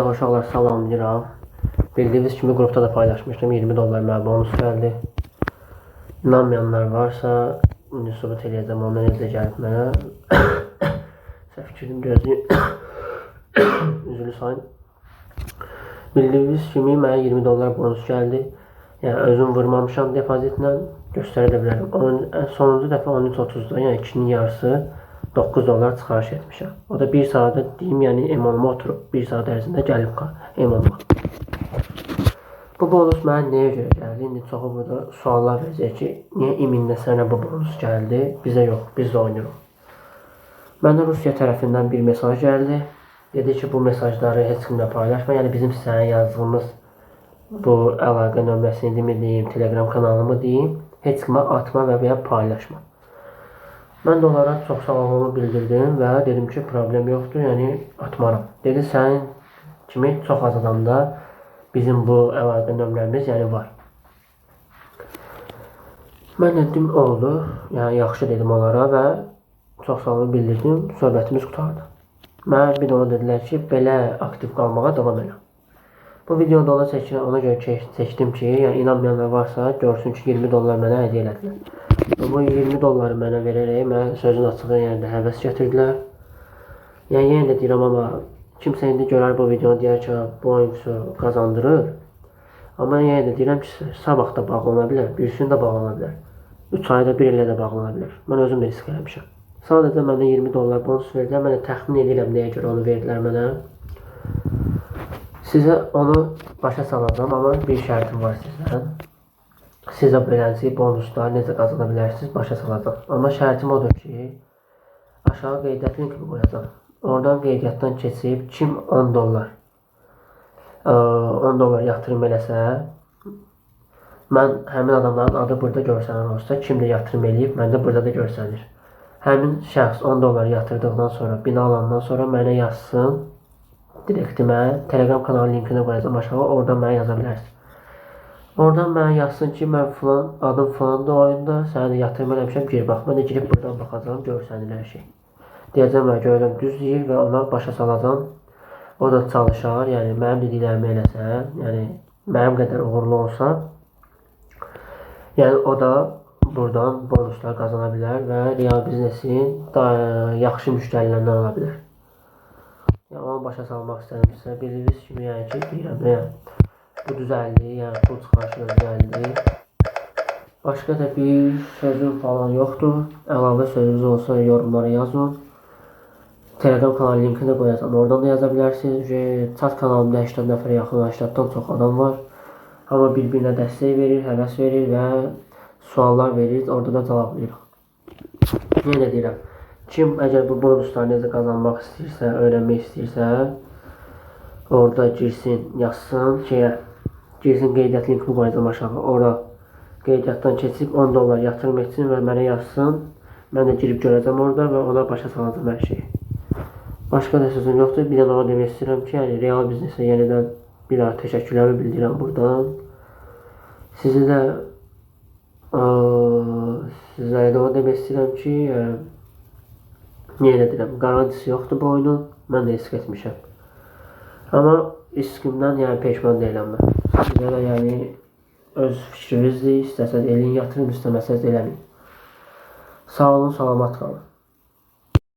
Uşaqlar salamlayıram. Bildiyiniz kimi qrupda da paylaşmışdım. 20 dollar mənə bonus gəldi. İnanmayanlar varsa indi sübut eləyəcəm ona necə gəlib mənə. Səhv fikirdim gözləyim. Üzülü sayın. Bildiyiniz kimi mənə 20 dollar bonus gəldi. Yəni özüm vurmamışam depozitlə göstərə də bilərəm. Sonuncu dəfə 13.30'da, yəni 2'nin yarısı 9 dollar çıxarış etmişəm. O da 1 saatə deyim, yəni emanıma oturub 1 saat ərzində gəlib emanıma. Bu bonus mənə nəyə görə gəldi? İndi çoxu burada suallar verəcək ki, niyə İminlə sənə bu bonus gəldi? Bizə yox, biz də oynayırıq. Mənə Rusiya tərəfindən bir mesaj gəldi. Dedi ki, bu mesajları heç kimlə paylaşma. Yəni bizim sənə yazdığımız bu əlaqə nömrəsini deyim, Telegram kanalımı deyim, heç kimə atma və ya paylaşma. Mən də onlara çox sağlamlığımı bildirdim və dedim ki, problem yoxdur, yəni atmaram. Dedi, sənin kimi çox az adamda bizim bu əlaqə nömrəmiz yəni var. Mən dedim, oldu, yəni yaxşı dedim onlara və çox sağlamlığımı bildirdim, söhbətimiz qutardı. Mənə bir də ona dedilər ki, belə aktiv qalmağa davam elə. Bu videoda ona görə seçdim ki, yəni inanmayanlar varsa görsün ki, 20 dollar mənə hədiyyə elədilər. Bu 20 dolları mənə verərək, mənə sözün açığı yəni də həvəs gətirdilər. Yəni yenə də deyirəm, amma kimsə indi görər bu videonu deyər ki, bu oyuncusu qazandırır. Amma yenə də deyirəm ki, sabah da bağlana bilər, bir gün də bağlana bilər. 3 ayda bir ilə də bağlana bilər. Mən özüm də risk eləmişəm. Sadəcə mənə 20 dollar bonus verdilər, mən də təxmin edirəm nəyə görə onu verdilər mənə. Sizə onu başa salacağım, amma bir şərtim var sizdən. Sizə beləncə bonuslar necə qazana bilərsiniz başa salacağım. Amma şərtim odur ki, aşağı qeydiyyat linkini qoyacağım. Oradan qeydiyyatdan keçib kim 10 dollar yatırım eləsə, mən həmin adamların adı burada görsənir olsa, kim də yatırım eləyib, məndə burada da görsənir. Həmin şəxs 10 dollar yatırdıqdan sonra, bina alandan sonra mənə yazsın, direktimə, Telegram kanalı linkini qoyacağım aşağı, oradan mənə yaza bilərsiniz. Oradan mənə yazsın ki, mən falan, adım falan da oyunda, sənə də yatırım eləmişəm, gir bax, mən də girib buradan baxacağım, görsənir hər şey. Deyəcəm və görürəm düz deyir və ona başa salacağım, o da çalışar, yəni mənim dediklərimi eləsə, yəni mənim qədər uğurlu olsa, yəni o da buradan bonuslar qazana bilər və real biznesin yaxşı müştərilərindən ala bilər. Yəni onu başa salmaq istəyirəm, bildiyiniz kimi, yəni ki, deyirəm, bu düzəldi, yəni pul çıxarışı düzəldi. Başqa da bir sözüm falan yoxdur. Əlavə sözünüz olsa yorumlara yazın. Telegram kanalı linkini qoyacağım, oradan da yaza bilərsiniz. Chat kanalımda 80 nəfərə yaxın, 80-dan çox adam var. Amma bir-birinə dəstək verir, həvəs verir və suallar verir, orada da cavablayırıq. Yenə deyirəm, kim əgər bu bonusları necə qazanmaq istəyirsə, öyrənmək istəyirsə, orada girsin, yazsın, girsin qeydiyyat linkini qoyacağım aşağı. Ora qeydiyyatdan keçib 10 dollar yatırım etsin və mənə yazsın. Mən də girib görəcəm orada və ona başa salacağım hər şeyi. Başqa da sözüm yoxdur. Bir də ona demək istəyirəm ki, yəni real biznesə yenidən bir daha təşəkkürlərimi bildirirəm buradan. Sizlərə də ona demək istəyirəm ki, yenə deyirəm, garantisi yoxdur bu oyunun. Mən də risk etmişəm. Amma riskimdən yəni peşman deyiləm mən. Sizə də yəni öz fikrinizdir, istəsəz eləyin, yatırım istəməsəz eləməyin. Sağ olun, salamat qalın.